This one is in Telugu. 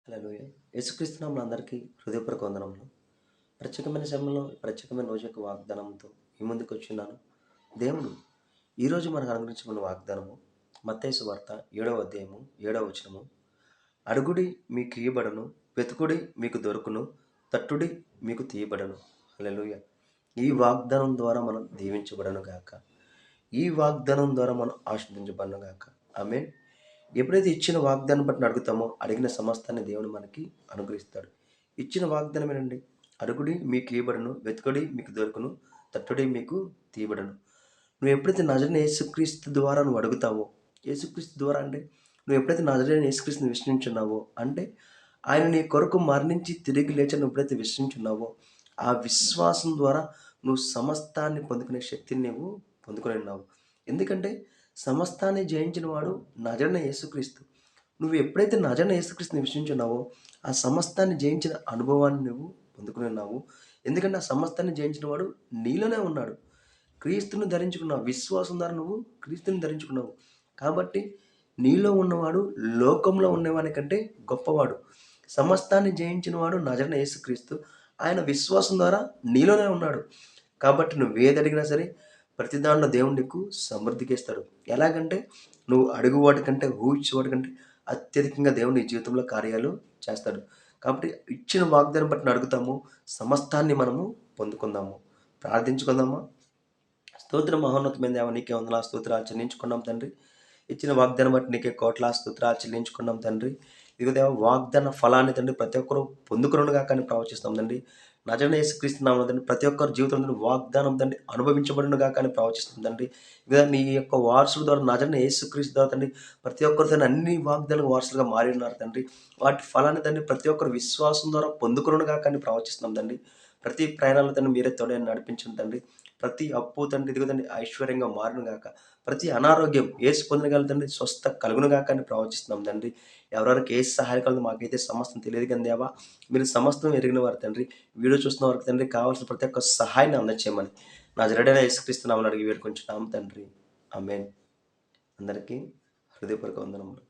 హల్లెలూయా. యేసుక్రీస్తు నామమున అందరికీ హృదయపూర్వక వందనములు. ప్రత్యేకమైన సమయంలో, ప్రత్యేకమైన రోజు యొక్క వాగ్దానంతో మీ ముందుకొచ్చున్నాను. దేవుడు ఈరోజు మనకు అనుగ్రహించిన వాగ్దానము మత్తయి సువార్త 7వ అధ్యాయము 7వ వచనము. అడుగుడి మీకు ఇయ్యబడును, వెతుకుడి మీకు దొరుకును, తట్టుడి మీకు తీయబడును. హల్లెలూయా. ఈ వాగ్దానం ద్వారా మనం దీవించబడను గాక. ఈ వాగ్దానం ద్వారా మనం ఆశీర్వదించబడను గాక. ఆమేన్. ఎప్పుడైతే ఇచ్చిన వాగ్దానం బట్టి అడుగుతామో అడిగిన సమస్తాన్ని దేవుడు మనకి అనుగ్రహిస్తాడు. ఇచ్చిన వాగ్దానం ఏంటండి? అడుగుడి మీకు ఇవ్వబడును, వెతుకుడి మీకు దొరుకును, తట్టుడి మీకు తీయబడును. నువ్వు ఎప్పుడైతే నజరైన యేసుక్రీస్తు ద్వారా నువ్వు అడుగుతావో, యేసుక్రీస్తు ద్వారా అంటే నువ్వు ఎప్పుడైతే నజరైన యేసుక్రీస్తుని విశ్వసించున్నావో అంటే ఆయన నీ కొరకు మరణించి తిరిగి లేచి నువ్వు ఎప్పుడైతే విశ్వసించున్నావో ఆ విశ్వాసం ద్వారా నువ్వు సమస్తాన్ని పొందుకునే శక్తిని నువ్వు పొందుకొని ఉన్నావు. ఎందుకంటే సమస్తాన్ని జయించిన వాడు నజరైన యేసుక్రీస్తు. నువ్వు ఎప్పుడైతే నజరైన యేసుక్రీస్తుని విశ్వసించున్నావో ఆ సమస్తాన్ని జయించిన అనుభవాన్ని నువ్వు పొందుకుని ఉన్నావు. ఎందుకంటే ఆ సమస్తాన్ని జయించిన వాడు నీలోనే ఉన్నాడు. క్రీస్తుని ధరించుకున్నావు. విశ్వాసం ద్వారా నువ్వు క్రీస్తుని ధరించుకున్నావు. కాబట్టి నీలో ఉన్నవాడు లోకంలో ఉన్నవాని కంటే గొప్పవాడు. సమస్తాన్ని జయించిన వాడు నజరైన యేసుక్రీస్తు. ఆయన విశ్వాసం ద్వారా నీలోనే ఉన్నాడు. కాబట్టి నువ్వేది అడిగినా సరే ప్రతి దాంట్లో దేవుడు నీకు సమృద్ధిగా ఇస్తాడు. ఎలాగంటే నువ్వు అడుగు వాటి కంటే ఊహించే వాటి కంటే అత్యధికంగా దేవుడు నీ జీవితంలో కార్యాలు చేస్తాడు. కాబట్టి ఇచ్చిన వాగ్దానం బట్టి అడుగుతాము, సమస్తాన్ని మనము పొందుకుందాము. ప్రార్థించుకుందామా? స్తోత్రం మహోన్నతమైన దేవ, నీకే వందనాలు స్తోత్రాలు చెల్లించుకున్నాం తండ్రి. ఇచ్చిన వాగ్దానం బట్టి నీకే కోట్ల స్తోత్రాలు చెల్లించుకున్నాం తండ్రి. ఇదిగో దేవ, వాగ్దాన ఫలాన్ని తండ్రి ప్రతి ఒక్కరూ పొందుకునుగా కానీ ప్రవచిస్తాం తండ్రి. నజరైన యేసుక్రీస్తు నామమున తండ్రి ప్రతి ఒక్కరి జీవితంలో వాగ్దానం తండ్రి అనుభవించబడునుగా కానీ ప్రవచిస్తుంది తండ్రి. ఇదిగో నీ యొక్క వారసుల ద్వారా నజరైన యేసుక్రీస్తు ద్వారా తండ్రి ప్రతి ఒక్కరు తండ్రి అన్ని వాగ్దానాలకు వారసులుగా మారి ఉన్నారు తండ్రి. వాటి ఫలాన్ని తండ్రి ప్రతి ఒక్కరు విశ్వాసం ద్వారా పొందుకునుగా కానీ ప్రవచిస్తున్నాం తండ్రి. ప్రతి ప్రయాణాలు తండ్రి మీరే తోడే నడిపించండి తండ్రి. ప్రతి అప్పు తండ్రి ఇదిగో తండ్రి ఐశ్వర్యంగా మారును గాక. ప్రతి అనారోగ్యం యేసు పొందగల తండ్రి స్వస్థ కలుగును గాక అని ప్రవచిస్తున్నాం తండ్రి. ఎవరెవరికి ఏ సహాయం కలదు మాకైతే సమస్తం తెలియదు కానీ దేవా, మీరు సమస్తం ఎరిగిన వారు తండ్రి. వీడియో చూస్తున్న వారికి తండ్రి కావాల్సిన ప్రతి ఒక్క సహాయాన్ని అందచేయమని నజరేయుడైన యేసుక్రీస్తు నామమున అడిగి వేడుకొంచున్నాము తండ్రి. ఆమేన్. అందరికీ హృదయపూర్వక వందనములు.